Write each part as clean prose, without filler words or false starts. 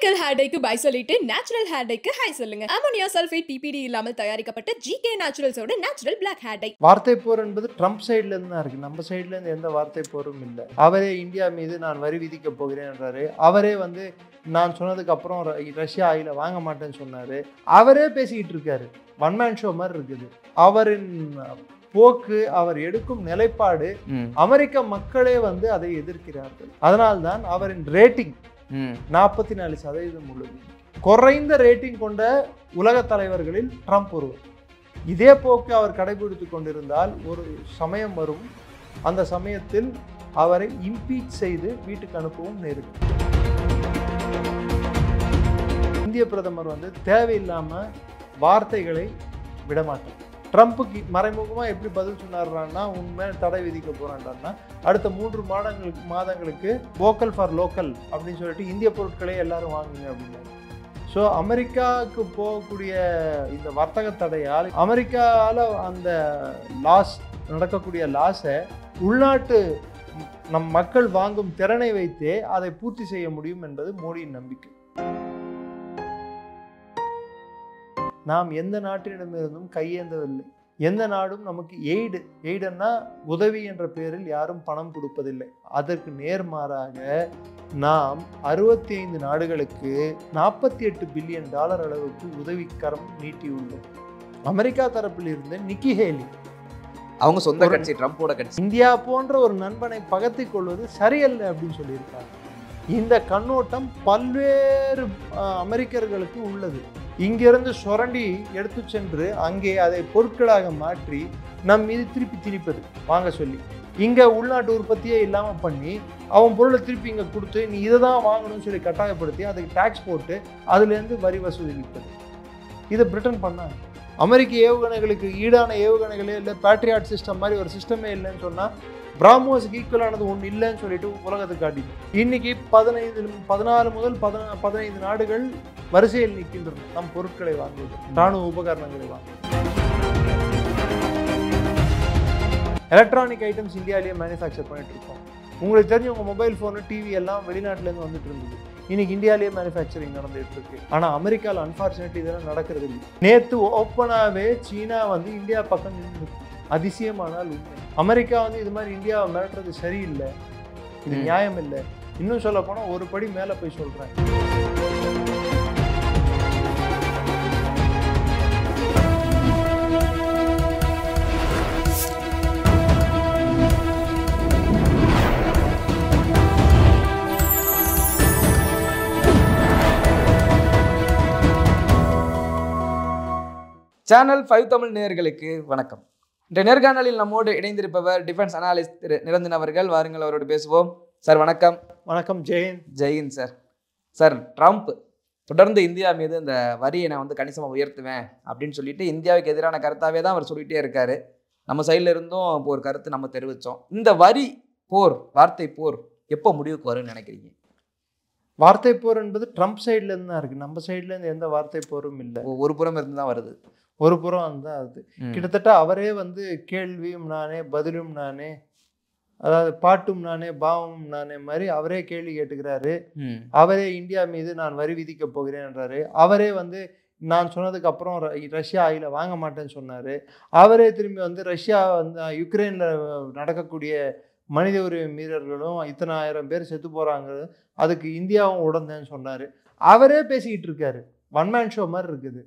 Chemical hair டைக்கு bye சொல்லிட்டு natural hair டைக்கு ஹை சொல்லுங்க. அமோனியா சல்ஃபேட் பிபிடி இல்லாமல் தயாரிக்கப்பட்ட ஜிகே நேச்சுரல்ஸோட நேச்சுரல் பிளாக் ஹேர் டை. வார்த்தை போர் என்பது ட்ரம்ப் சைட்ல இருந்து தான் இருக்கு. நம்ம சைட்ல இருந்து எந்த வார்த்தை போரும் இல்லை. அவரே இந்தியா மீது நான் வரி விதிக்க போகிறேன் என்றாரு. அவரே நான் சொன்னதுக்கு அப்புறம் ரஷ்யா ஆயில வாங்க மாட்டேன்னு சொன்னாரு. அவரே பேசிக்கிட்டு இருக்காரு. ஒன் மேன் ஷோ மாதிரி இருக்குது அவரின் போக்கு. அவர் எடுக்கும் நிலைப்பாடு அமெரிக்க மக்களே அதை எதிர்க்கிறார்கள். அதனால்தான் அவரின் ரேட்டிங் 44% உள்ளது. குறைந்த ரேட்டிங் கொண்ட உலக தலைவர்களில் ட்ரம்ப் ஒருவர். இதே போக்கு அவர் கடைபிடித்துக் கொண்டிருந்தால் ஒரு சமயம் வரும், அந்த சமயத்தில் அவரை இம்பீச் செய்து வீட்டுக்கு அனுப்பவும் நேரிடும். இந்திய பிரதமர் தேவையில்லாம வார்த்தைகளை விடமாட்டார். ட்ரம்ப்புக்கு மறைமுகமாக எப்படி பதில் சொன்னார்னா, உண்மை தடை விதிக்க போறான்டான்னா அடுத்த 3 மாதங்களுக்கு வோக்கல் ஃபார் லோக்கல் அப்படின்னு சொல்லிட்டு இந்திய பொருட்களே எல்லாரும் வாங்குங்க அப்படின்னாரு. ஸோ அமெரிக்காவுக்கு போகக்கூடிய இந்த வர்த்தக தடையால் அமெரிக்காவில் அந்த நடக்கக்கூடிய லாஸை உள்நாட்டு நம் மக்கள் வாங்கும் திறனை வைத்தே அதை பூர்த்தி செய்ய முடியும் என்பது மோடியின் நம்பிக்கை. நாம் எந்த நாட்டிடமிருந்தும் கையேந்தவில்லை. எந்த நாடும் நமக்கு எய்டுன்னா உதவி என்ற பெயரில் யாரும் பணம் கொடுப்பதில்லை. அதற்கு நேர்மாறாக நாம் 65 நாடுகளுக்கு $48 பில்லியன் அளவுக்கு உதவிக்கரம் நீட்டியுள்ளோம். அமெரிக்கா தரப்பில் இருந்து நிக்கி ஹேலி, அவங்க சொந்த கட்சி, ட்ரம்போட கட்சி, இந்தியா போன்ற ஒரு நண்பனை பகத்திக் கொள்வது சரியல்ல அப்படின்னு சொல்லியிருக்காங்க. இந்த கண்ணோட்டம் பல்வேறு அமெரிக்கர்களுக்கு உள்ளது. இங்கிருந்து சுரண்டி எடுத்து சென்று அங்கே அதை பொருட்களாக மாற்றி நம் மீது திருப்பி திணிப்பது வாங்க சொல்லி, இங்கே உள்நாட்டு உற்பத்தியே இல்லாமல் பண்ணி அவன் பொருளை திருப்பி இங்கே கொடுத்து நீ இதை தான் வாங்கணும்னு சொல்லி கட்டாயப்படுத்தி அதுக்கு டேக்ஸ் போட்டு அதுலேருந்து வரி வசூலிப்பது. இதை பிரிட்டன் பண்ணாங்க. அமெரிக்க ஏவுகணைகளுக்கு ஈடான ஏவுகணைகளே இல்லை, பேட்ரியாட் சிஸ்டம் மாதிரி ஒரு சிஸ்டமே இல்லைன்னு சொன்னால் பிராமோஸுக்கு ஈக்குவலானது ஒன்று இல்லைன்னு சொல்லிட்டு உலகத்துக்கு காட்டிடும். இன்னைக்கு 14 முதல் 15 நாடுகள் வரிசையில் நிற்கின்றன நம் பொருட்களை வாங்குவது, இராணுவ உபகரணங்களை வாங்குவது. எலக்ட்ரானிக் ஐட்டம்ஸ் இந்தியாவிலேயே மேனுஃபேக்சர் பண்ணிட்டு இருக்கோம். உங்களுக்கு தெரிஞ்ச உங்கள் மொபைல் ஃபோனு, டிவி எல்லாம் வெளிநாட்டிலேருந்து வந்துட்டு இருந்தது. இன்னைக்கு இந்தியாவிலேயே மேனுஃபேக்சரிங் நடந்துட்டு இருக்கு. ஆனால் அமெரிக்காவில் அன்ஃபார்ச்சுனேட்லி இதெல்லாம் நடக்கிறது இல்லை. நேற்று ஓப்பனாகவே சீனா இந்தியா பக்கம் நின்று, அதிசயமானால் உண்மை. அமெரிக்கா இது மாதிரி இந்தியாவை மிரட்டுறது சரியில்லை, இது நியாயம் இல்லை. இன்னும் சொல்ல போனால் ஒரு படி மேலே போய் சொல்கிறேன். சேனல் 5 தமிழ் நேயர்களுக்கு வணக்கம். இன்றைய நேர்காணலில் நம்மோடு இணைந்திருப்பவர் டிஃபென்ஸ் அனாலிஸ்ட் திரு நிரஞ்சன் அவர்கள். வாருங்கள், அவரோடு பேசுவோம். சார் வணக்கம். வணக்கம். ஜெயின் சார். சார், ட்ரம்ப் தொடர்ந்து இந்தியா மீது இந்த வரியை நான் கணிசமாக உயர்த்துவேன் அப்படின்னு சொல்லிட்டு இந்தியாவுக்கு எதிரான கருத்தாவே தான் அவர் சொல்லிகிட்டே இருக்காரு. நம்ம சைடில் இருந்தும் இப்போ ஒரு கருத்து நம்ம தெரிவித்தோம். இந்த வரி போர், வார்த்தை போர் எப்போ முடிவுக்கு வரும்னு நினைக்கிறீங்க? வார்த்தை போர் என்பது ட்ரம்ப் சைட்ல இருந்து தான் இருக்கு. நம்ம சைட்ல இருந்து எந்த வார்த்தை போரும் இல்லை. ஒரு புறம் இருந்து தான் வருது. ஒரு புறம் அது கிட்டத்தட்ட அவரே கேள்வியும் நானே பதிலும் நானே, அதாவது பாட்டும் நானே பாவமும் நானே மாதிரி அவரே கேள்வி கேட்டுக்கிறாரு. அவரே இந்தியா மீது நான் வரி விதிக்க போகிறேன் என்றாரு. அவரே நான் சொன்னதுக்கு அப்புறம் ரஷ்யா ஆயில வாங்க மாட்டேன்னு சொன்னாரு. அவரே திரும்பி ரஷ்யா யுக்ரைன்ல நடக்கக்கூடிய மனித உரிமை மீறல்களும் இத்தனை 1000 பேர் செத்து போறாங்க, அதுக்கு இந்தியாவும் உடந்தேன்னு சொன்னாரு. அவரே பேசிக்கிட்டு இருக்காரு. ஒன் மேன் ஷோ மாதிரி இருக்குது.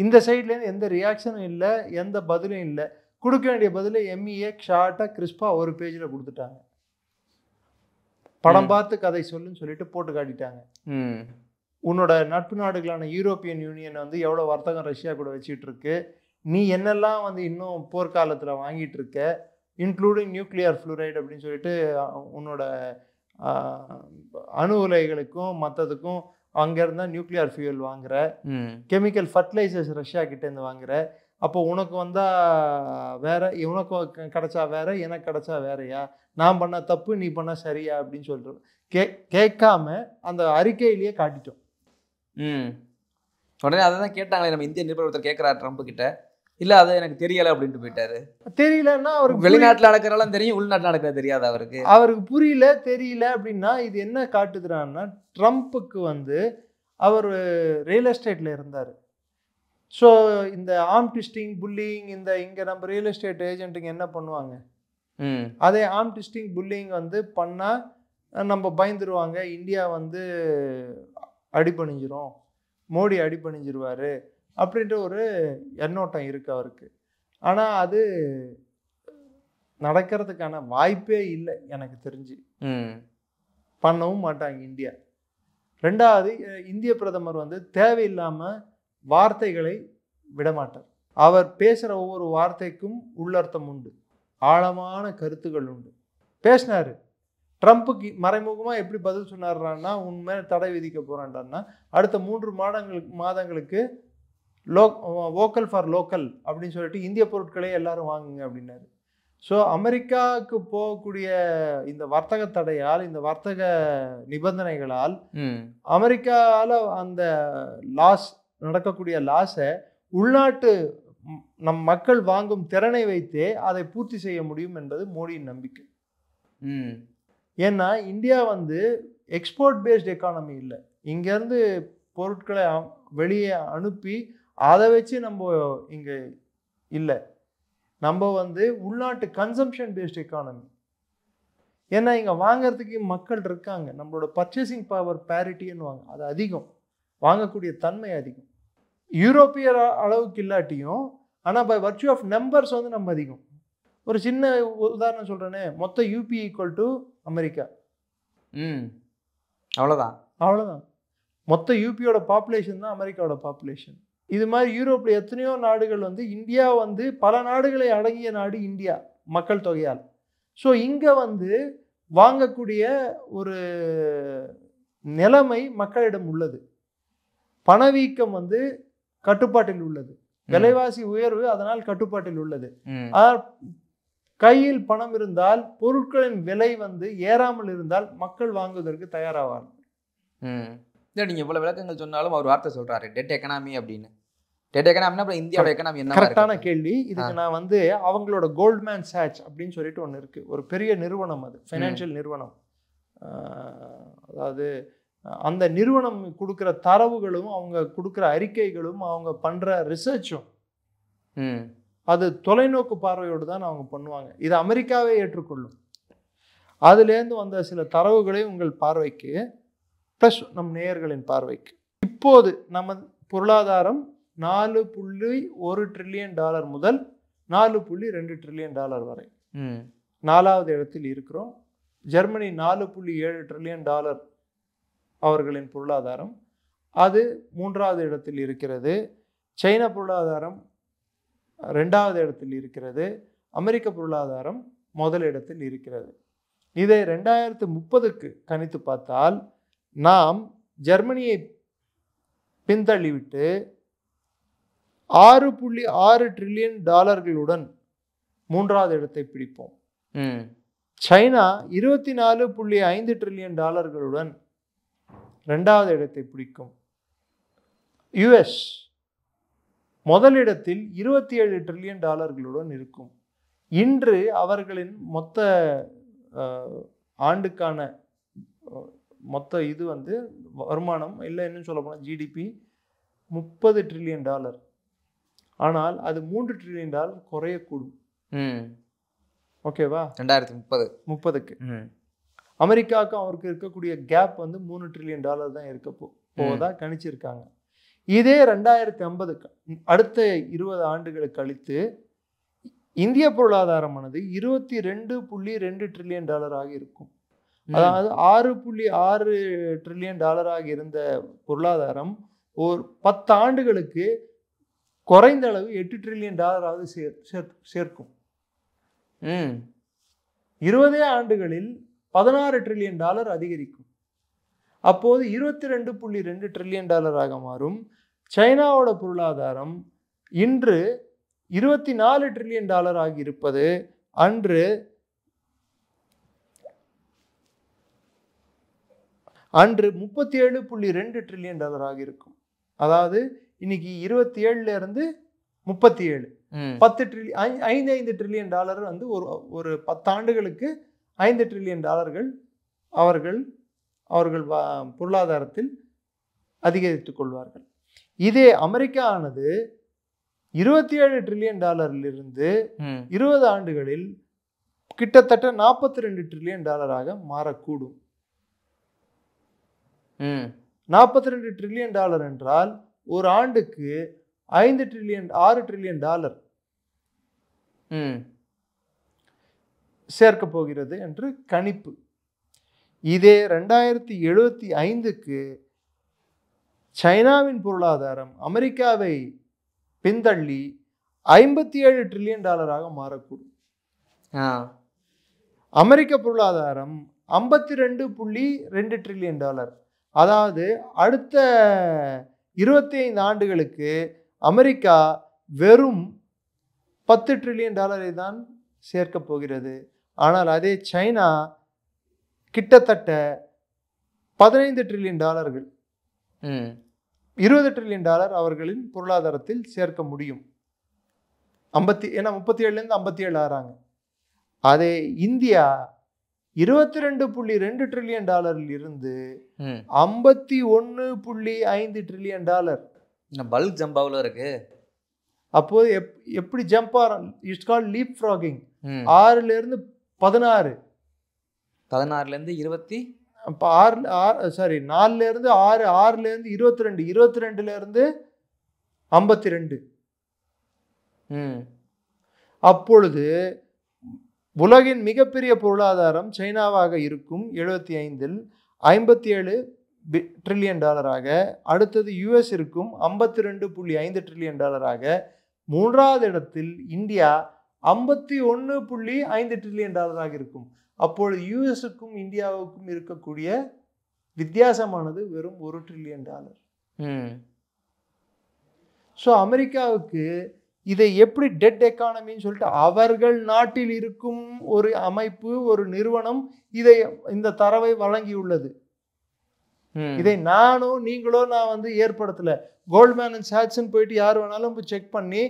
இந்த சைட்லேருந்து எந்த ரியாக்ஷனும் இல்லை, எந்த பதிலும் இல்லை. கொடுக்க வேண்டிய பதில் எம்இஏ ஷார்ட்டாக கிறிஸ்பாக ஒரு பேஜில் கொடுத்துட்டாங்க. படம் பார்த்து கதை சொல்லுன்னு சொல்லிட்டு போட்டு காட்டிட்டாங்க. உன்னோட நட்பு நாடுகளான யூரோப்பியன் யூனியன் எவ்வளோ வர்த்தகம் ரஷ்யா கூட வச்சுட்டு இருக்கு, நீ என்னெல்லாம் இன்னும் போர்க்காலத்தில் வாங்கிட்டு இருக்க, இன்க்ளூடிங் நியூக்ளியர் ஃப்ளூரைடு அப்படின்னு சொல்லிட்டு உன்னோட அணு உலைகளுக்கும் மற்றதுக்கும் அங்கேருந்தா நியூக்ளியர் ஃபியூல் வாங்குற, கெமிக்கல் ஃபர்டிலைசர்ஸ் ரஷ்யா கிட்டேருந்து வாங்குற. அப்போ உனக்கு வேற, உனக்கு கிடைச்சா வேற, எனக்கு கிடைச்சா வேறையா, நான் பண்ண தப்பு நீ பண்ண சரியா அப்படின்னு சொல்கிறோம். கேட்காம அந்த அறிக்கையிலேயே காட்டிட்டோம். உடனே அதை தான் கேட்டாங்களே, நம்ம இந்திய நிருபர் ஒருத்தர் கேட்குறாரு ட்ரம்ப் கிட்ட, இல்ல அது எனக்கு தெரியல அப்படின்ட்டு போயிட்டாரு. தெரியலன்னா அவருக்கு வெளிநாட்டுல நடக்கிறதெல்லாம் தெரியும், உள்நாட்டுல நடக்கிறது தெரியாது அவருக்கு. அவருக்கு புரியல தெரியல அப்படின்னா இது என்ன காட்டுதுறான்னா, ட்ரம்ப்புக்கு வந்து அவர் ரியல் எஸ்டேட்ல இருந்தார். ஸோ இந்த ஆர்ம் ட்விஸ்டிங், புல்லிங், இந்த இங்கே நம்ம ரியல் எஸ்டேட் ஏஜென்ட்டுங்க என்ன பண்ணுவாங்க, அதே ஆர்ம் ட்விஸ்டிங் புல்லிங் வந்து பண்ணால் நம்ம பயந்துருவாங்க, இந்தியா வந்து அடிபணிஞ்சிரும், மோடி அடிபணிஞ்சிருவார் அப்படின்ற ஒரு எண்ணோட்டம் இருக்குது அவருக்கு. ஆனால் அது நடக்கிறதுக்கான வாய்ப்பே இல்லை எனக்கு தெரிஞ்சு. பண்ணவும் மாட்டாங்க இந்தியா. ரெண்டாவது, இந்திய பிரதமர் வந்து தேவையில்லாமல் வார்த்தைகளை விடமாட்டார். அவர் பேசுகிற ஒவ்வொரு வார்த்தைக்கும் உள்ளர்த்தம் உண்டு, ஆழமான கருத்துக்கள் உண்டு. பேசினார், ட்ரம்ப்புக்கு மறைமுகமாக எப்படி பதில் சொன்னார்னா, உண்மை தடை விதிக்க போகிறான்டான்னா அடுத்த 3 மாதங்களுக்கு வோக்கல் ஃபார் லோக்கல் அப்படின்னு சொல்லிட்டு இந்திய பொருட்களே எல்லாரும் வாங்குங்க அப்படின்னாரு. ஸோ அமெரிக்காவுக்கு போகக்கூடிய இந்த வர்த்தக தடையால், இந்த வர்த்தக நிபந்தனைகளால் அமெரிக்காவில் அந்த லாஸ் நடக்கக்கூடிய லாஸை உள்நாட்டு நம் மக்கள் வாங்கும் திறனை வைத்தே அதை பூர்த்தி செய்ய முடியும் என்பது மோடியின் நம்பிக்கை. ஏன்னா இந்தியா வந்து எக்ஸ்போர்ட் பேஸ்ட் எக்கானமி இல்லை. இங்கேருந்து பொருட்களை வெளியே அனுப்பி அதை வச்சு நம்ம இங்கே இல்லை. நம்ம வந்து உள்நாட்டு கன்சம்ஷன் பேஸ்ட் எக்கானமி. ஏன்னா இங்கே வாங்கிறதுக்கு மக்கள் இருக்காங்க, நம்மளோட பர்ச்சேசிங் பவர் பேரிட்டின்னு வாங்க, அது அதிகம், வாங்கக்கூடிய தன்மை அதிகம். யூரோப்பிய அளவுக்கு இல்லாட்டியும் ஆனால் பை வர்ச்சு ஆஃப் நம்பர்ஸ் வந்து நம்ம அதிகம். ஒரு சின்ன உதாரணம் சொல்கிறேனே, மொத்த யூபி ஈக்குவல் டு அமெரிக்கா. அவ்வளோதான். மொத்த யூபியோட பாப்புலேஷன் தான் அமெரிக்காவோட பாப்புலேஷன். இது மாதிரி யூரோப்பில் எத்தனையோ நாடுகள் வந்து, இந்தியா வந்து பல நாடுகளை அடங்கிய நாடு இந்தியா மக்கள் தொகையால். ஸோ இங்கே வந்து வாங்கக்கூடிய ஒரு நிலைமை மக்களிடம் உள்ளது. பணவீக்கம் வந்து கட்டுப்பாட்டில் உள்ளது, விலைவாசி உயர்வு அதனால் கட்டுப்பாட்டில் உள்ளது. கையில் பணம் இருந்தால், பொருட்களின் விலை வந்து ஏறாமல் இருந்தால் மக்கள் வாங்குவதற்கு தயாராவார்கள். நீங்க இவ்வளவு விளக்கங்கள் சொன்னாலும் அவர் வார்த்தை சொல்றாரு, டெட் எக்கனாமி அப்படின்னு. டெட் எக்கனாமினா அப்புறம் இந்தியாவோட எக்கனாமி என்ன? கரெக்டான கேள்வி. இதுக்கு நான் வந்து அவங்களோட கோல்ட்மேன் சாட்ச் அப்படின்னு சொல்லிட்டு ஒன்று இருக்கு, ஒரு பெரிய நிறுவனம், அது ஃபைனான்சியல் நிறுவனம். அதாவது அந்த நிறுவனம் கொடுக்குற தரவுகளும், அவங்க கொடுக்குற அறிக்கைகளும், அவங்க பண்ற ரிசர்ச்சும் அது தொலைநோக்கு பார்வையோடு தான் அவங்க பண்ணுவாங்க. இது அமெரிக்காவே ஏற்றுக்கொள்ளும். அதுலேருந்து வந்த சில தரவுகளை உங்கள் பார்வைக்கு ப்ளஸ் நம் நேயர்களின் பார்வைக்கு, இப்போது நம்ம பொருளாதாரம் $4.1 ட்ரில்லியன் முதல் $4.2 ட்ரில்லியன் வரை 4வது இடத்தில் இருக்கிறோம். ஜெர்மனி $4.7 ட்ரில்லியன் அவர்களின் பொருளாதாரம், அது 3வது இடத்தில் இருக்கிறது. சைனா பொருளாதாரம் 2வது இடத்தில் இருக்கிறது. அமெரிக்க பொருளாதாரம் முதல் இடத்தில் இருக்கிறது. இதை 2030க்கு கணித்து பார்த்தால் நாம் ஜெர்மனியை பின்தள்ளிவிட்டு $6.6 ட்ரில்லியன் 3வது இடத்தை பிடிப்போம். சைனா $24.5 ட்ரில்லியன் 2வது இடத்தை பிடிக்கும். யுஎஸ் முதலிடத்தில் $27 ட்ரில்லியன் இருக்கும். இன்று அவர்களின் மொத்த ஆண்டுக்கான மொத்த இது வந்து வருமானம் இல்லை, இன்னும் சொல்ல போனால் ஜிடிபி $30 ட்ரில்லியன். ஆனால் அது $3 ட்ரில்லியன் குறையக்கூடும். ஓகேவா? 2030க்கு அமெரிக்காவுக்கும் அவருக்கு இருக்கக்கூடிய கேப் வந்து $3 ட்ரில்லியன் தான் இருக்க போவதா கணிச்சிருக்காங்க. இதே 2050க்கு அடுத்த 20 ஆண்டுகளுக்கு கழித்து இந்திய பொருளாதாரமானது $22.2 ட்ரில்லியன் ஆக இருக்கும். அதாவது $6.6 ட்ரில்லியன் ஆக இருந்த பொருளாதாரம் ஒரு 10 ஆண்டுகளுக்கு குறைந்த அளவு $8 ட்ரில்லியன் சேர்க்கும். 20 ஆண்டுகளில் $16 ட்ரில்லியன் அதிகரிக்கும். அப்போது $22.2 ட்ரில்லியன் ஆக மாறும். சைனாவோட பொருளாதாரம் இன்று $24 ட்ரில்லியன் ஆகி இருப்பது அன்று 37.2 ட்ரில்லியன் ஆகி இருக்கும். அதாவது இன்னைக்கு 27ல இருந்து 37 10 ட்ரில்லியன் 5 ட்ரில்லியன் டாலர் வந்து ஒரு 10 ஆண்டுகளுக்கு 5 ட்ரில்லியன் டாலர்கள் அவர்கள் பொருளாதாரத்தில் அதிகரித்துக் கொள்வார்கள். இதே அமெரிக்கா ஆனது 27 ட்ரில்லியன் டாலரிலிருந்து 20 ஆண்டுகளில் கிட்டத்தட்ட 42 ட்ரில்லியன் டாலராக மாறக்கூடும். 42 ட்ரில்லியன் டாலர் என்றால் ஒரு ஆண்டுக்கு 6 ட்ரில்லியன் டாலர் சேர்க்க போகிறது என்று கணிப்பு. இதே 2075க்கு சைனாவின் பொருளாதாரம் அமெரிக்காவை பின்தள்ளி 57 ட்ரில்லியன் டாலராக மாறக்கூடும். அமெரிக்க பொருளாதாரம் 52.2 ட்ரில்லியன் டாலர். அதாவது அடுத்த 25 ஆண்டுகளுக்கு அமெரிக்கா வெறும் 10 ட்ரில்லியன் டாலரை தான் சேர்க்க போகிறது. ஆனால் அதே சைனா கிட்டத்தட்ட 15 ட்ரில்லியன் டாலர்கள் 20 ட்ரில்லியன் டாலர் அவர்களின் பொருளாதாரத்தில் சேர்க்க முடியும். 37லேருந்து 57 ஆறாங்க. அதே இந்தியா 22.2 ட்ரில்லியன் டாலரில் இருந்து 51.5 ட்ரில்லியன் டாலர். பல்க் ஜம்ப் அவ்வளோ இருக்கு. அப்போது எப்படி ஜம்ப் ஆகும்? It's called leap frogging. 6லேருந்து 16, 16லேருந்து 20, 4லேருந்து 6, 6லேருந்து 22, 22லேருந்து 52. அப்பொழுது உலகின் மிகப்பெரிய பொருளாதாரம் சைனாவாக இருக்கும் 75இல் 57 ட்ரில்லியன் டாலராக, அடுத்தது யுஎஸ் இருக்கும் 52.5 ட்ரில்லியன் டாலராக, மூன்றாவது இடத்தில் இந்தியா 51.5 ட்ரில்லியன் டாலராக இருக்கும். அப்பொழுது யுஎஸ்க்கும் இந்தியாவுக்கும் இருக்கக்கூடிய வித்தியாசமானது வெறும் 1 ட்ரில்லியன் டாலர். ஸோ அமெரிக்காவுக்கு இதை எப்படி டெட் எக்கானமின்னு சொல்லிட்டு அவர்கள் நாட்டில் இருக்கும் ஒரு அமைப்பு, ஒரு நிறுவனம் இந்த தரவை வழங்கியுள்ளது. இதை நானோ நீங்களோ நான் வந்து ஏற்படுத்தல. கோல்ட்மேன் அண்ட் சாட்சன் போயிட்டு யார் வேணாலும் செக் பண்ணி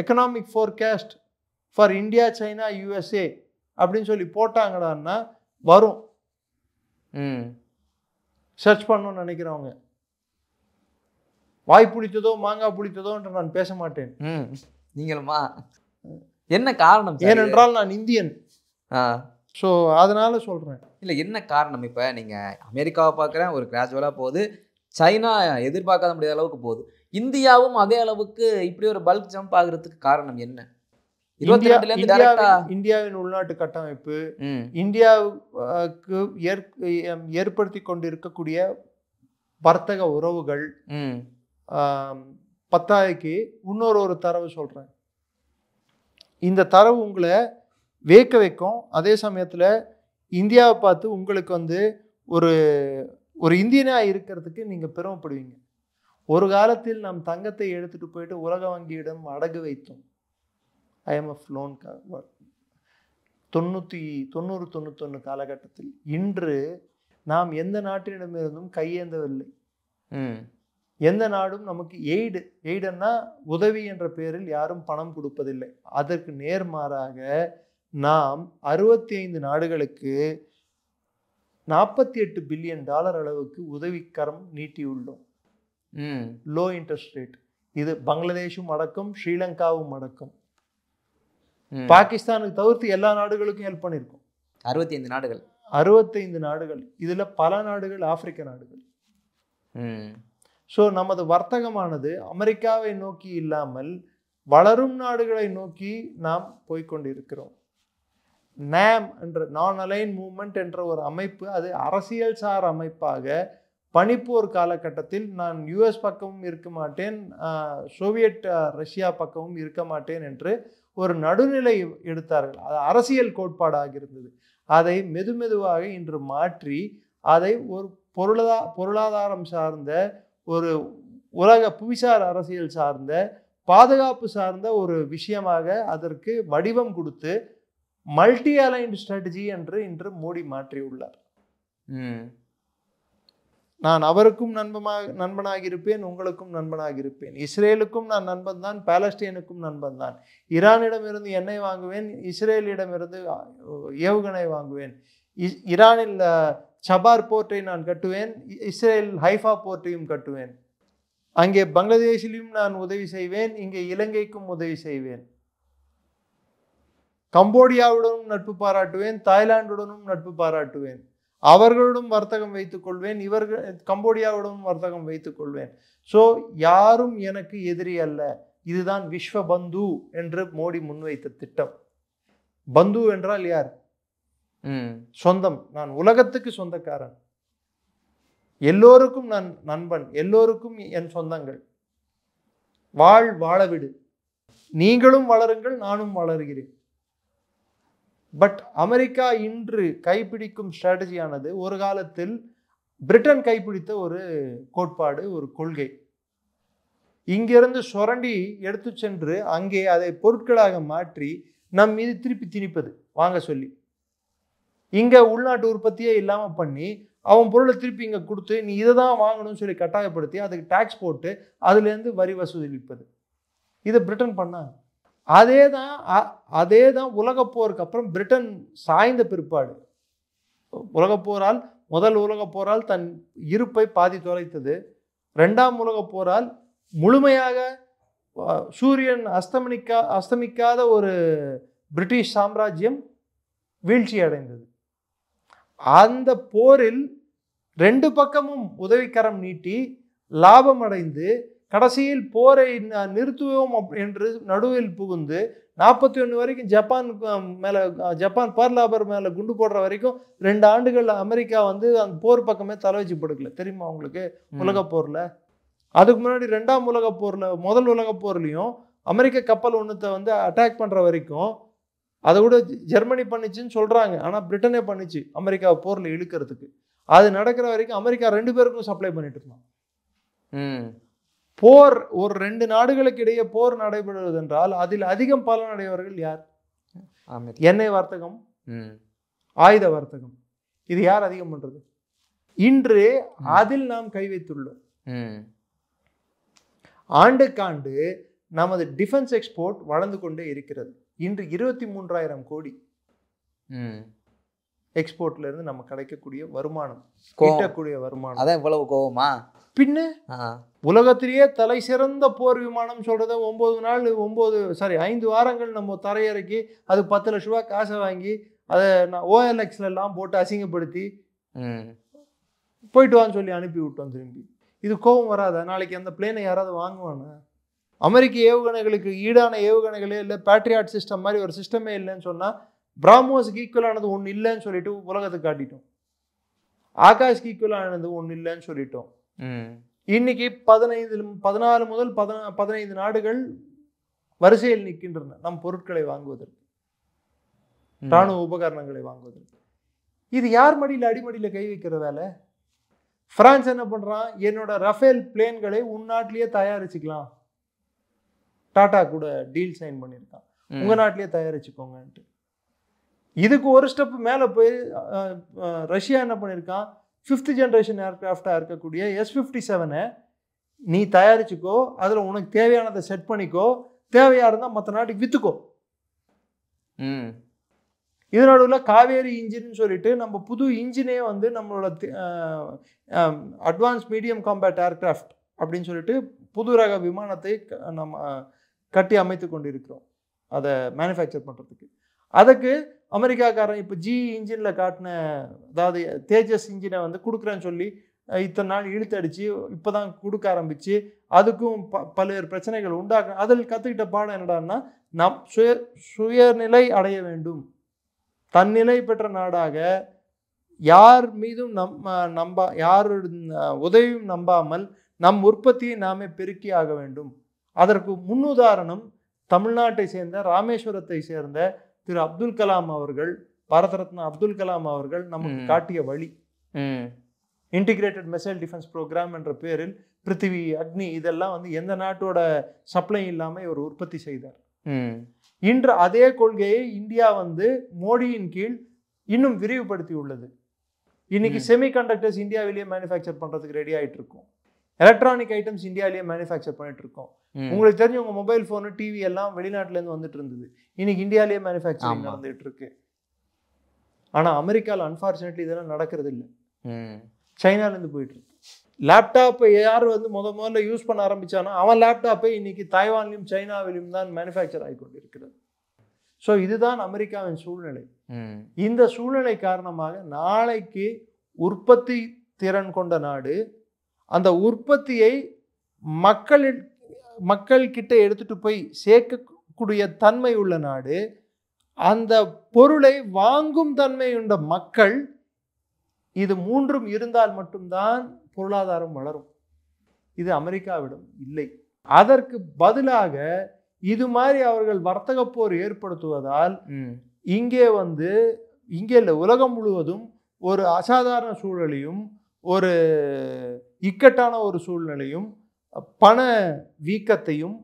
economic forecast for India, China, USA அப்படின்னு சொல்லி போட்டாங்கடான்னா வரும். சர்ச் பண்ணணும்னு நினைக்கிறவங்க. வாய் புளித்ததோ மாங்காய் புளித்ததோன்ற நான் பேச மாட்டேன். நீங்களுமா? என்ன காரணம்? ஏனென்றால் நான் இந்தியன். ஸோ அதனால சொல்கிறேன். இல்லை, என்ன காரணம்? இப்போ நீங்கள் அமெரிக்காவை பார்க்குறேன், ஒரு கிராஜுவலாக போகுது. சைனா எதிர்பார்க்காத முடியாத அளவுக்கு போகுது. இந்தியாவும் அதே அளவுக்கு இப்படி ஒரு பல்க் ஜம்ப் ஆகுறதுக்கு காரணம் என்ன? இந்தியாவின் உள்நாட்டு கட்டமைப்பு, இந்தியாவுக்கு ஏற்படுத்தி கொண்டிருக்கக்கூடிய வர்த்தக உறவுகள், பத்தாயிக்கு இன்னொரு தரவு சொல்கிறேன். இந்த தரவு உங்களை வேக்க வைக்கும். அதே சமயத்தில் இந்தியாவை பார்த்து உங்களுக்கு வந்து ஒரு இந்தியனாக இருக்கிறதுக்கு நீங்கள் பெருமைப்படுவீங்க. ஒரு காலத்தில் நாம் தங்கத்தை எடுத்துகிட்டு போயிட்டு உலக வங்கியிடம் அடகு வைத்தோம். IMF லோன் 90-91 காலகட்டத்தில். இன்று நாம் எந்த நாட்டினிடமிருந்தும் கையேந்தவில்லை. எந்த நாடும் நமக்கு எய்டுன்னா உதவி என்ற பெயரில் யாரும் பணம் கொடுப்பதில்லை. அதற்கு நேர்மாறாக நாம் 65 நாடுகளுக்கு 48 பில்லியன் டாலர் அளவுக்கு உதவிக்கரம் நீட்டியுள்ளோம். Low interest rate. இது பங்களாதேஷும் அடக்கம், ஸ்ரீலங்காவும் அடக்கம். பாகிஸ்தானுக்கு தவிர்த்து எல்லா நாடுகளுக்கும் ஹெல்ப் பண்ணியிருக்கோம். 65 நாடுகள். இதுல பல நாடுகள் ஆப்பிரிக்க நாடுகள். ஸோ நமது வர்த்தகமானது அமெரிக்காவை நோக்கி இல்லாமல் வளரும் நாடுகளை நோக்கி நாம் போய்கொண்டிருக்கிறோம். NAM என்ற நான் அலைன் மூவ்மெண்ட் என்ற ஒரு அமைப்பு, அது அரசியல் சார் அமைப்பாக பனிப்போர் காலகட்டத்தில் நான் யுஎஸ் பக்கமும் இருக்க மாட்டேன், சோவியட் ரஷ்யா பக்கமும் இருக்க மாட்டேன் என்று ஒரு நடுநிலை எடுத்தார்கள். அது அரசியல் கோட்பாடாக இருந்தது. அதை மெதுமெதுவாக இன்று மாற்றி அதை ஒரு பொருளாதாரம் சார்ந்த, ஒரு உலக புவிசார் அரசியல் சார்ந்த, பாதுகாப்பு சார்ந்த ஒரு விஷயமாக அதற்கு வடிவம் கொடுத்து மல்டி அலைன்டு ஸ்ட்ராட்டஜி என்று இன்று மோடி மாற்றியுள்ளார். நான் அவருக்கும் நண்பனாக இருப்பேன், உங்களுக்கும் நண்பனாக இருப்பேன். இஸ்ரேலுக்கும் நான் நண்பன் தான், பாலஸ்தீனுக்கும் நண்பன் தான். ஈரானிடமிருந்து எண்ணெய் வாங்குவேன், இஸ்ரேலிடமிருந்து ஏவுகணை வாங்குவேன். ஈரானில் சபார் போர்ட்டை நான் கட்டுவேன், இஸ்ரேல் ஹைஃபா போர்ட்டையும் கட்டுவேன். அங்கே பங்களாதேஷிலும் நான் உதவி செய்வேன், இங்கே இலங்கைக்கும் உதவி செய்வேன். கம்போடியாவுடனும் நட்பு பாராட்டுவேன், தாய்லாந்துடனும் நட்பு பாராட்டுவேன். அவர்களுடன் வர்த்தகம் வைத்துக் கொள்வேன், கம்போடியாவுடன் வர்த்தகம் வைத்துக் கொள்வேன். ஸோ யாரும் எனக்கு எதிரி அல்ல. இதுதான் விஸ்வ பந்து என்று மோடி முன்வைத்த திட்டம். பந்து என்றால் யார்? சொந்தம். நான் உலகத்துக்கு சொந்தக்காரன், எல்லோருக்கும் நான் நண்பன், எல்லோருக்கும் என் சொந்தங்கள். வாழவிடு, நீங்களும் வளருங்கள், நானும் வளர்கிறேன். பட் அமெரிக்கா இன்று கைப்பிடிக்கும் ஸ்ட்ராட்டஜியானது ஒரு காலத்தில் பிரிட்டன் கைப்பிடித்த ஒரு கோட்பாடு, ஒரு கொள்கை. இங்கிருந்து சுரண்டி எடுத்து சென்று அங்கே அதை பொருட்களாக மாற்றி நம் மீது திருப்பி திணிப்பது, வாங்க சொல்லி. இங்க உள்நாட்டு உற்பத்தியே இல்லாம பண்ணி அவன் பொருளை திருப்பி இங்க கொடுத்து நீ இதை தான் வாங்கணும்னு சொல்லி கட்டாயப்படுத்தி அதுக்கு டாக்ஸ் போட்டு அதுலேருந்து வரி வசூலிப்பது. இதை பிரிட்டன் பண்ணாங்க. அதே தான் உலகப்போருக்கு அப்புறம் பிரிட்டன் சாய்ந்த பிற்பாடு, முதல் உலகப் போரால் தன் இருப்பை பாதி தொலைத்தது. 2ஆம் உலகப் போரால் முழுமையாக சூரியன் அஸ்தமிக்காத ஒரு பிரிட்டிஷ் சாம்ராஜ்யம் வீழ்ச்சி அடைந்தது. அந்த போரில் 2 பக்கமும் உதவிக்கரம் நீட்டி லாபம் அடைந்து கடைசியில் போரை நிறுத்துவோம் என்று நடுவில் புகுந்து 41 வரைக்கும் ஜப்பான் பர்ல் ஹார்பர் மேலே குண்டு போடுற வரைக்கும் 2 ஆண்டுகள் அமெரிக்கா வந்து அந்த போர் பக்கமே தலை வச்சு படுக்கல. தெரியுமா உங்களுக்கு? உலகப்போரில் அதுக்கு முன்னாடி 2ஆம் உலகப் போரில், முதல் உலகப் போர்லையும் அமெரிக்க கப்பல் ஒன்றுத்தை வந்து அட்டாக் பண்ணுற வரைக்கும் அதை கூட ஜெர்மனி பண்ணிச்சுன்னு சொல்கிறாங்க. ஆனால் பிரிட்டனே பண்ணிச்சு அமெரிக்காவை போரில் இழுக்கிறதுக்கு. அது நடக்கிற வரைக்கும் அமெரிக்கா 2 பேருக்கும் சப்ளை பண்ணிட்டு இருந்தான். போர் ஒரு 2 நாடுகளுக்கு இடையே போர் நடைபெறுவது என்றால் அதில் அதிகம் பலனடைவர்கள் யார்? எண்ணெய் வர்த்தகம், ஆயுத வர்த்தகம். இது யார் அதிகம் பண்றது? இன்று அதில் நாம் கை வைத்துள்ளோம். ஆண்டுக்காண்டு நமது டிஃபென்ஸ் எக்ஸ்போர்ட் வளர்ந்து கொண்டே இருக்கிறது. இன்று 23,000 கோடி எக்ஸ்போர்ட்ல இருந்து நம்ம கிடைக்கக்கூடிய வருமானம், ஈட்டக்கூடிய வருமானம். அதான் இவ்வளவு கோவமா? பின்ன உலகத்திலேயே தலை சிறந்த போர் விமானம் சொல்றத 5 வாரங்கள் நம்ம தரையிறக்கி அது 10 லட்ச ரூபா காசை வாங்கி அதை OLXல எல்லாம் போட்டு அசிங்கப்படுத்தி போயிட்டு வான்னு சொல்லி அனுப்பி விட்டோம் திரும்பி. இது கோபம் வராதா? நாளைக்கு அந்த பிளேனை யாராவது வாங்குவானா? அமெரிக்க ஏவுகணைகளுக்கு ஈடான ஏவுகணைகளே இல்லை, பேட்ரியாட் சிஸ்டம் மாதிரி ஒரு சிஸ்டமே இல்லைன்னு சொன்னால் பிராமோஸ்க்கு ஈக்குவலானது ஒன்று இல்லைன்னு சொல்லிட்டு உலகத்துக்கு காட்டிட்டோம். ஆகாஷ்க்கு ஈக்குவலானது ஒன்று இல்லைன்னு சொல்லிட்டோம். இன்னைக்கு 14 முதல் 15 நாடுகள் வரிசையில் நிற்கின்றன நம் பொருட்களை வாங்குவதற்கு, இராணுவ உபகரணங்களை வாங்குவதற்கு. இது யார் மடியில் அடிமடியில் கை வைக்கிற வேலை? பிரான்ஸ் என்ன பண்றான்? என்னோட ரஃபேல் பிளேன்களை உள்நாட்டிலேயே தயாரிச்சுக்கலாம், டாடா கூட டீல் சைன் பண்ணியிருக்கான், உங்க நாட்டிலேயே தயாரிச்சுக்கோங்கன்ட்டு. இதுக்கு ஒரு ஸ்டெப் மேலே போய் ரஷ்யா என்ன பண்ணியிருக்கான்? 5th ஜென்ரேஷன் ஏர்கிராஃப்டாக இருக்கக்கூடிய S-57 நீ தயாரிச்சுக்கோ, அதில் உனக்கு தேவையானதை செட் பண்ணிக்கோ, தேவையாக இருந்தால் மற்ற நாட்டுக்கு விற்றுக்கோ. இது நடுவில் காவேரி இன்ஜின்னு சொல்லிட்டு நம்ம புது இன்ஜினே வந்து நம்மளோட அட்வான்ஸ் மீடியம் காம்பேட் ஏர்கிராஃப்ட் அப்படின்னு சொல்லிட்டு புது ரக விமானத்தை நம்ம கட்டி அமைத்து கொண்டிருக்கிறோம் அதை மேனுஃபேக்சர் பண்ணுறதுக்கு. அதுக்கு அமெரிக்காக்காரன் இப்போ ஜி இன்ஜினில் காட்டின, அதாவது தேஜஸ் இன்ஜினை வந்து கொடுக்குறேன்னு சொல்லி இத்தனை நாள் இழுத்தடிச்சு இப்போ தான் கொடுக்க ஆரம்பித்து அதுக்கும் பல்வேறு பிரச்சனைகள் உண்டாக்க. அதில் கற்றுக்கிட்ட பாடம் என்னடான்னா, நம் சுயநிலை அடைய வேண்டும். தன்னிலை பெற்ற நாடாக யார் மீதும் யாருடைய உதவியும் நம்பாமல் நம் உற்பத்தியை நாமே பெருக்கி ஆக வேண்டும். அதற்கு முன்னுதாரணம் தமிழ்நாட்டை சேர்ந்த ராமேஸ்வரத்தை சேர்ந்த திரு அப்துல் கலாம் அவர்கள், பாரத ரத்னா அப்துல் கலாம் அவர்கள் நமக்கு காட்டிய வழி. இன்டிகிரேட்டட் மிசைல் டிஃபென்ஸ் ப்ரோக்ராம் என்ற பேரில் பிருத்திவி, அக்னி இதெல்லாம் வந்து எந்த நாட்டோட சப்ளை இல்லாமல் இவர் உற்பத்தி செய்தார். இன்று அதே கொள்கையை இந்தியா வந்து மோடியின் கீழ் இன்னும் விரிவுபடுத்தி உள்ளது. இன்னைக்கு செமிகண்டக்டர்ஸ் இந்தியாவிலேயே மேனுஃபேக்சர் பண்றதுக்கு ரெடி ஆயிட்டு இருக்கும். எலக்ட்ரானிக் ஐட்டம்ஸ் இந்தியாவிலேயே மேனுஃபேக்சர் பண்ணிட்டு இருக்கோம். உங்களுக்கு தெரிஞ்ச உங்க மொபைல் போனு டிவி எல்லாம் வெளிநாட்டுல இருந்து வந்துட்டு இருந்தது, இன்னைக்கு இந்தியாவிலேயே மேனுஃபேக்சரிங் நடந்துட்டு இருக்கு. ஆனா அமெரிக்காவில் அன்பார்ச்சுனேட்லி இதெல்லாம் நடக்கிறது இல்லை, சைனால இருந்து போயிட்டு இருக்கு. லேப்டாப் யார் வந்து முதல்ல யூஸ் பண்ண ஆரம்பிச்சானோ அவன் லேப்டாப்பை இன்னைக்கு தாய்வான்லையும் சைனாவிலும் தான் மேனுஃபேக்சர் ஆகி கொண்டிருக்கிறது. ஸோ இதுதான் அமெரிக்காவின் சூழ்நிலை. இந்த சூழ்நிலை காரணமாக நாளைக்கு உற்பத்தி திறன் கொண்ட நாடு, அந்த உற்பத்தியை மக்கள் கிட்ட எடுத்துட்டு போய் சேர்க்கக்கூடிய தன்மை உள்ள நாடு, அந்த பொருளை வாங்கும் தன்மை உள்ள மக்கள், இது மூன்றும் இருந்தால் மட்டும்தான் பொருளாதாரம் வளரும். இது அமெரிக்காவிடம் இல்லை. அதற்கு பதிலாக இது மாதிரி அவர்கள் வர்த்தக போர் ஏற்படுத்துவதால் இங்கே இல்லை, உலகம் முழுவதும் ஒரு அசாதாரண சூழலையும் ஒரு இக்கட்டான ஒரு சூழ்நிலையும் பண வீக்கத்தையும்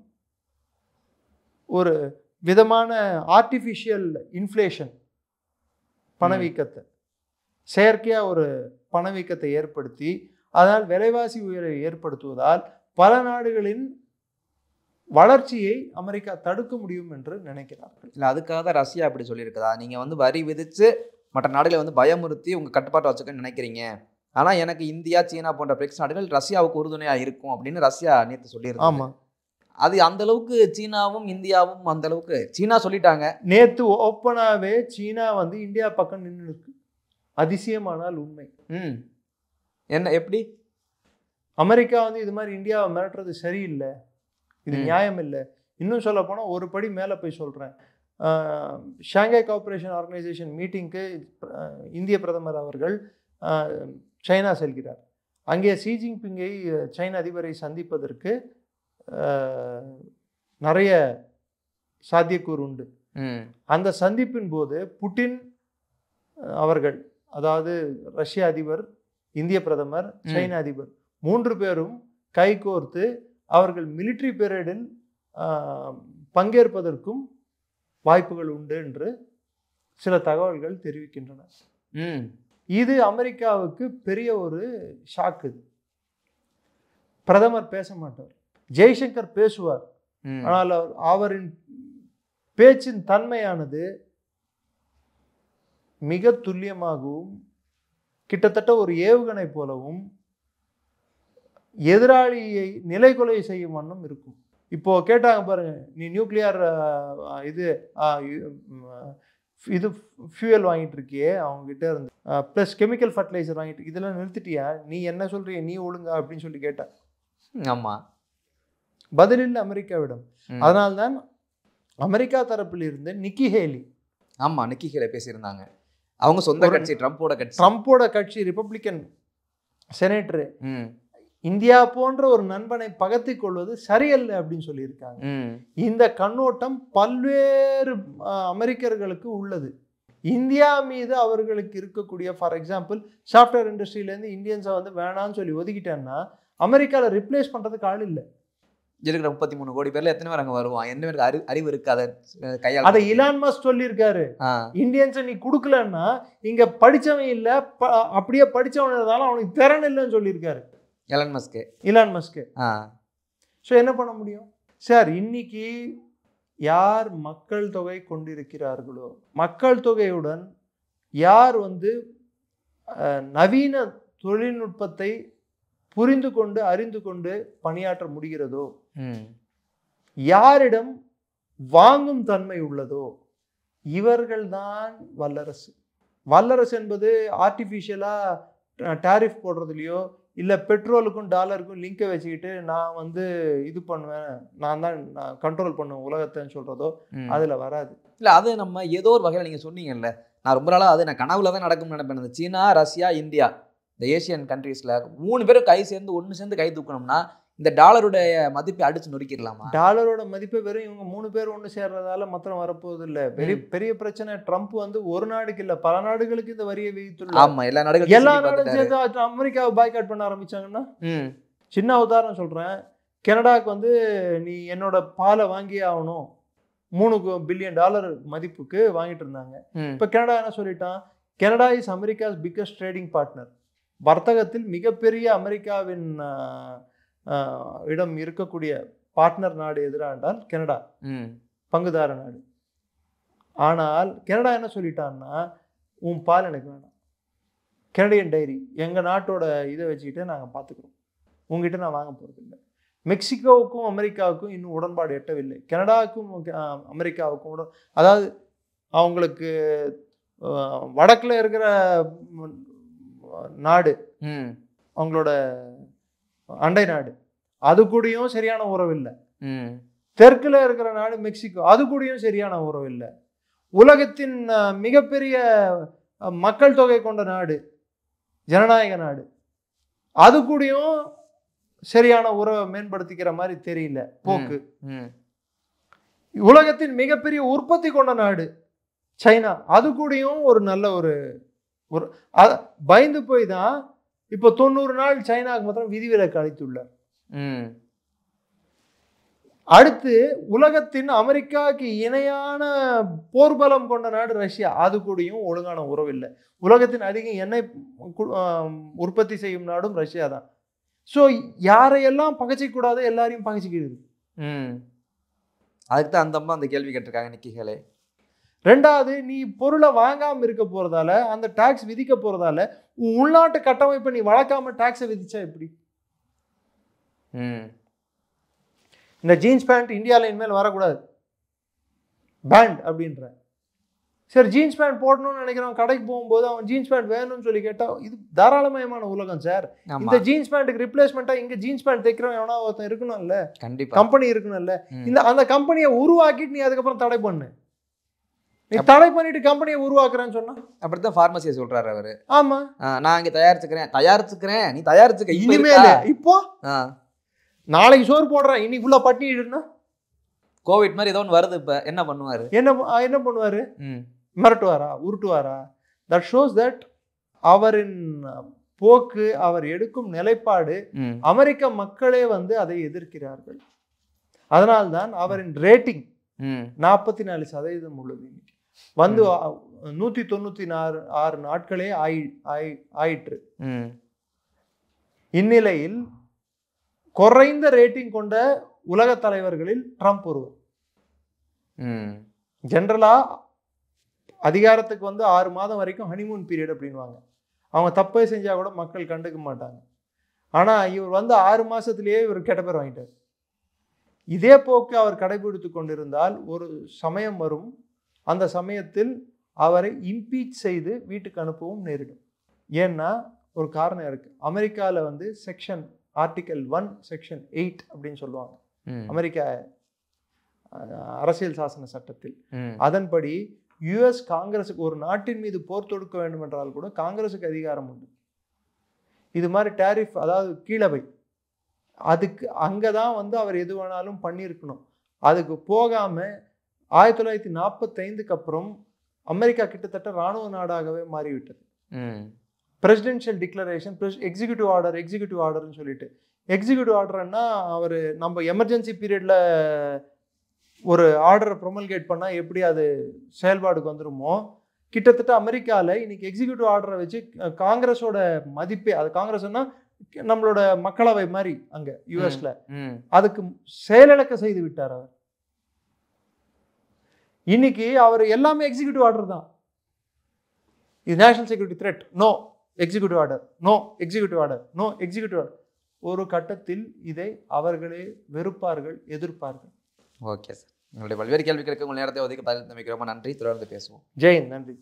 ஒரு விதமான ஆர்டிஃபிஷியல் இன்ஃப்ளேஷன், பணவீக்கத்தை, செயற்கையாக ஒரு பணவீக்கத்தை ஏற்படுத்தி அதனால் விலைவாசி உயரை ஏற்படுத்துவதால் பல நாடுகளின் வளர்ச்சியை அமெரிக்கா தடுக்க முடியும் என்று நினைக்கிறார்கள். இல்லை, அதுக்காக தான் ரஷ்யா அப்படி சொல்லியிருக்குதா? நீங்கள் வரி விதித்து மற்ற நாடுகளை பயமுறுத்தி உங்கள் கட்டுப்பாட்டை வச்சுக்கன்னு நினைக்கிறீங்க, ஆனால் எனக்கு இந்தியா சீனா போன்ற பிரிக்ஸ் நாடுகள் ரஷ்யாவுக்கு உறுதுணையாக இருக்கும் அப்படின்னு ரஷ்யா நேற்று சொல்லியிருக்கு. ஆமாம், அது அந்த அளவுக்கு சீனாவும் இந்தியாவும் அந்த அளவுக்கு, சீனா சொல்லிட்டாங்க நேற்று ஓப்பனாகவே சீனா இந்தியா பக்கம் நின்று இருக்கு. அதிசயமானால் உண்மை. என்ன எப்படி? அமெரிக்கா இது மாதிரி இந்தியாவை மிரட்டுறது சரியில்லை, இது நியாயம் இல்லை. இன்னும் சொல்ல போனால் ஒரு படி மேலே போய் சொல்கிறேன். ஷாங்காய் கோஆபரேஷன் ஆர்கனைசேஷன் மீட்டிங்க்கு இந்திய பிரதமர் அவர்கள் சைனா செல்கிறார். அங்கே ஷி ஜின்பிங்கை சைன அதிபரை சந்திப்பதற்கு நிறைய சாத்தியக்கூறு உண்டு. அந்த சந்திப்பின் போது புட்டின் அவர்கள், அதாவது ரஷ்ய அதிபர், இந்திய பிரதமர், சைன அதிபர் 3 பேரும் கைகோர்த்து அவர்கள் மிலிட்ரி பீரியடில் பங்கேற்பதற்கும் வாய்ப்புகள் உண்டு என்று சில தகவல்கள் தெரிவிக்கின்றன. இது அமெரிக்காவுக்கு பெரிய ஒரு ஷாக்கு. பிரதமர் பேச மாட்டார், ஜெய்சங்கர் பேசுவார். ஆனால் அவரின் பேச்சின் தன்மையானது மிக துல்லியமாகவும் கிட்டத்தட்ட ஒரு ஏவுகணை போலவும் எதிராளியை நிலைகுலை செய்யும் வண்ணம் இருக்கும். இப்போ கேட்டாங்க பாருங்க, நீ நியூக்ளியர் இது ஃபியூயல் வாங்கிட்டு இருக்கியே அவங்க கிட்ட இருந்து, ப்ளஸ் கெமிக்கல் ஃபர்டிலைசர் வாங்கிட்டு, இதெல்லாம் நிறுத்திட்டியா, நீ என்ன சொல்றிய, நீ ஒழுங்கா அப்படின்னு சொல்லி கேட்டா. ஆமா, பதில் இல்லை அமெரிக்காவிடம். அதனால்தான் அமெரிக்கா தரப்பில் இருந்து நிக்கி ஹேலி, நிக்கி ஹேலி பேசியிருந்தாங்க. அவங்க சொந்த கட்சி, ட்ரம்போட கட்சி ரிப்பப்ளிக்கன் செனேட்டரு, இந்தியா போன்ற ஒரு நண்பனை பகத்திக் கொள்வது சரியல்ல அப்படின்னு சொல்லியிருக்காங்க. இந்த கண்ணோட்டம் பல்வேறு அமெரிக்கர்களுக்கு உள்ளது. இந்தியா மீது அவர்களுக்கு இருக்கக்கூடிய, ஃபார் எக்ஸாம்பிள் சாஃப்ட்வேர் இண்டஸ்ட்ரியிலேருந்து இந்தியன்ஸை வேணான்னு சொல்லி ஒதுக்கிட்டேன்னா அமெரிக்காவில் ரிப்ளேஸ் பண்ணுறதுக்கு ஆள் இல்லை. இருக்கிற 33 கோடி பேர்ல எத்தனை பேர் அங்க வருவான்? என்ன பேருக்கு அறிவு இருக்காத கையால்? அதை இலான் மஸ்க் சொல்லியிருக்காரு. இந்தியன்ஸை நீ கொடுக்கலன்னா இங்க படிச்சவன் இல்ல, அப்படியே படிச்சவன் இருந்தாலும் அவனுக்கு திறன் இல்லைன்னு சொல்லியிருக்காரு இலான் மஸ்க். ஸோ என்ன பண்ண முடியும் சார்? இன்னைக்கு யார் மக்கள் தொகை கொண்டிருக்கிறார்களோ, மக்கள் தொகையுடன் யார் நவீன தொழில்நுட்பத்தை புரிந்து கொண்டு அறிந்து கொண்டு பணியாற்ற முடிகிறதோ, யாரிடம் வாங்கும் தன்மை உள்ளதோ, இவர்கள்தான் வல்லரசு. வல்லரசு என்பது ஆர்டிஃபிஷியலா டாரிஃப் போடுறதுலையோ இல்லை பெட்ரோலுக்கும் டாலருக்கும் லிங்கை வச்சுக்கிட்டு நான் இது பண்ணுவேன், நான் தான் கண்ட்ரோல் பண்ணுவேன் உலகத்தைன்னு சொல்றதோ அதுல வராது. இல்லை, அது நம்ம ஏதோ ஒரு வகையில் நீங்கள் சொன்னீங்கல்ல, நான் ரொம்ப நாளாக அது நான் கனவுல தான் நடக்கும்னு நினைப்பேன். சீனா, ரஷ்யா, இந்தியா, இந்த ஏசியன் கண்ட்ரீஸில் 3 பேரும் ஒன்று சேர்ந்து கை தூக்கணும்னா இந்த டாலருடைய மதிப்பை அடிச்சு நொறுக்கிடலாமா? டாலரோட மதிப்பை வெறும் இவங்க 3 பேர் ஒன்று சேர்றதால மாத்திரம் வரப்போகுது இல்லை. பெரிய பிரச்சனை. ட்ரம்ப் ஒரு நாடுக்கு இல்லை, பல நாடுகளுக்கு இந்த வரியை விதித்துள்ளார். ஆமா, எல்லா நாடும் சேர்ந்து அமெரிக்காவை பாய்காட் பண்ண ஆரம்பிச்சாங்கன்னா, சின்ன உதாரணம் சொல்றேன், கனடாவுக்கு நீ என்னோட பாலை வாங்கியே ஆகணும், $3 பில்லியன் மதிப்புக்கு வாங்கிட்டு இருந்தாங்க. இப்ப கனடா என்ன சொல்லிட்டான், Canada is Americas biggest trading partner. வர்த்தகத்தில் மிகப்பெரிய அமெரிக்காவின் இடம் இருக்கக்கூடிய பார்ட்னர் நாடு எதிராண்டால் கனடா, பங்குதார நாடு. ஆனால் கனடா என்ன சொல்லிட்டான்னா, உன் பால் எனக்கு வேணாம், கனடியன் டைரி எங்கள் நாட்டோட இதை வச்சுக்கிட்டு நாங்கள் பார்த்துக்குறோம், உங்ககிட்ட நான் வாங்க போகிறது இல்லை. மெக்சிகோவுக்கும் அமெரிக்காவுக்கும் இன்னும் உடன்பாடு எட்டவில்லை. கனடாவுக்கும் அமெரிக்காவுக்கும் அதாவது அவங்களுக்கு வடக்கில் இருக்கிற நாடு, அவங்களோட அண்டை நாடு, அது கூடயும் சரியான உறவு இல்லை. தெற்குல இருக்கிற நாடு மெக்சிகோ, அது கூடயும் சரியான உறவு இல்லை. உலகத்தின் மிகப்பெரிய மக்கள் தொகை கொண்ட நாடு, ஜனநாயக நாடு, அது கூடயும் சரியான உறவை மேம்படுத்திக்கிற மாதிரி தெரியல போக்கு. உலகத்தின் மிகப்பெரிய உற்பத்தி கொண்ட நாடு சைனா, அது கூடயும் ஒரு நல்ல ஒரு பயந்து போய் தான் இப்போ 90 நாள் சைனாவுக்கு மாத்திரம் விதிவிலக்கு அளித்துள்ளார். அடுத்து உலகத்தின் அமெரிக்காவுக்கு இணையான போர்பலம் கொண்ட நாடு ரஷ்யா, அது கூடயும் ஒழுங்கான உறவு இல்லை. உலகத்தின் அதிக எண்ணெய் உற்பத்தி செய்யும் நாடும் ரஷ்யா தான். ஸோ யாரையெல்லாம் பகைச்சிக்கூடாது, எல்லாரையும் பகைச்சிக்கிடுது. அதுக்கு தான் அந்த அம்மா அந்த கேள்வி கேட்டிருக்காங்க நிக்கிகளே. ரெண்டாவது, நீ பொருளை வாங்காமல் இருக்க போகிறதால, அந்த டாக்ஸ் விதிக்க போகிறதால, உள்நாட்டு கட்டமைப்பை நீ வளர்க்காம டாக்ஸை விதிச்சா எப்படி? இந்த ஜீன்ஸ் பேண்ட் இந்தியாவில் இனிமேல் வரக்கூடாது, பேண்ட் அப்படின்ற. சரி, ஜீன்ஸ் பேண்ட் போடணும்னு நினைக்கிறவன் கடைக்கு போகும்போது அவன் ஜீன்ஸ் பேண்ட் வேணும்னு சொல்லி கேட்டால், இது தாராளமயமான உலகம் சார். இந்த ஜீன்ஸ் பேண்ட்டுக்கு ரிப்ளேஸ்மெண்ட்டாக இங்கே ஜீன்ஸ் பேண்ட் தைக்கிறவன் எவனா ஒருத்தன் இருக்கணும்ல, கண்டிப்பாக கம்பெனி இருக்கணும்ல. அந்த கம்பெனியை உருவாக்கிட்டு நீ அதுக்கப்புறம் தடை பண்ணு. நீ தடை பண்ணிட்டு கம்பெனியை உருவாக்குறேன்னு சொன்னா அப்படித்தான் ஃபார்மசியை சொல்றாரு அவரு. ஆமா, நான் இங்க தயாரிச்சுக்கிறேன் நீ தயாரிச்சுக்க. இனிமேல் இப்போ நாளைக்கு சோறு போடுறேன், இன்னைக்கு ஃபுல்லா பட்டினிடுன்னா கோவிட் மாதிரி ஏதோ ஒன்று வருது. இப்ப என்ன பண்ணுவாரு? என்ன பண்ணுவாரு? மிரட்டுவாரா, உருட்டுவாரா? தட் ஷோஸ் தட் அவரின் போக்கு, அவர் எடுக்கும் நிலைப்பாடு, அமெரிக்க மக்களே வந்து அதை எதிர்க்கிறார்கள். அதனால்தான் அவரின் ரேட்டிங் 44% உள்ளது. வந்து 196 நாட்களே ஆயிற்று. இந்நிலையில் குறைந்த ரேட்டிங் கொண்ட உலக தலைவர்களில் ட்ரம்ப் ஒருவர். ஜெனரலா அதிகாரத்துக்கு வந்து 6 மாதம் வரைக்கும் ஹனிமூன் பீரியட் அப்படின்வாங்க. அவங்க தப்பே செஞ்சா கூட மக்கள் கண்டுக்க மாட்டாங்க. ஆனா இவர் வந்து 6 மாசத்திலேயே இவர் கெட்ட பேர் வாங்கிட்டார். இதே போக்கு அவர் கடைபிடித்து கொண்டிருந்தால் ஒரு சமயம் வரும், அந்த சமயத்தில் அவரை இம்பீச் செய்து வீட்டுக்கு அனுப்பவும் நேரிடும். ஏன்னா ஒரு காரணம் இருக்கு. அமெரிக்காவில் வந்து ஆர்டிகல் 1 செக்ஷன் 8 அப்படின்னு சொல்லுவாங்க அமெரிக்கா அரசியல் சாசன சட்டத்தில். அதன்படி யுஎஸ் காங்கிரஸுக்கு, ஒரு நாட்டின் மீது போர் தொடுக்க வேண்டும் என்றால் கூட காங்கிரஸுக்கு அதிகாரம் உண்டு. இது மாதிரி டேரிஃப், அதாவது கீழவை, அதுக்கு அங்கதான் வந்து அவர் எது வேணாலும் பண்ணியிருக்கணும். அதுக்கு போகாம 1945க்கு அப்புறம் அமெரிக்கா கிட்டத்தட்ட இராணுவ நாடாகவே மாறிவிட்டது. பிரசிடென்ஷியல் டிக்ளரேஷன், எக்ஸிக்யூட்டிவ் ஆர்டர்னு சொல்லிட்டு. எக்ஸிக்யூட்டிவ் ஆர்டர்னா அவர் நம்ம எமர்ஜென்சி பீரியட்ல ஒரு ஆர்டரை ப்ரொமல்கேட் பண்ணால் எப்படி அது செயல்பாடுக்கு வந்துருமோ, கிட்டத்தட்ட அமெரிக்காவில் இன்னைக்கு எக்ஸிக்யூட்டிவ் ஆர்டரை வச்சு காங்கிரஸோட மதிப்பே, அது காங்கிரஸ்னா நம்மளோட மக்களவை மாதிரி அங்க யுஎஸ்ல, அதுக்கு செயலிழக்க செய்து விட்டார் அவர். இன்னைக்கு அவர் எல்லாமே எக்ஸிக்யூட்டிவ் ஆர்டர் தான். இது national security threat, no executive order, no executive order, no executive order. ஒரு கட்டத்தில் இதை அவர்களே வெறுப்பார்கள், எதிர்ப்பார்கள். ஓகே சார், உங்களுடைய பல்வேறு கேள்விகளுக்கு உங்கள் நேரத்தை ஒதுக்கி பதில் தமைக்கு ரொம்ப நன்றி. தொடர்ந்து பேசுவோம். ஜெயின், நன்றி.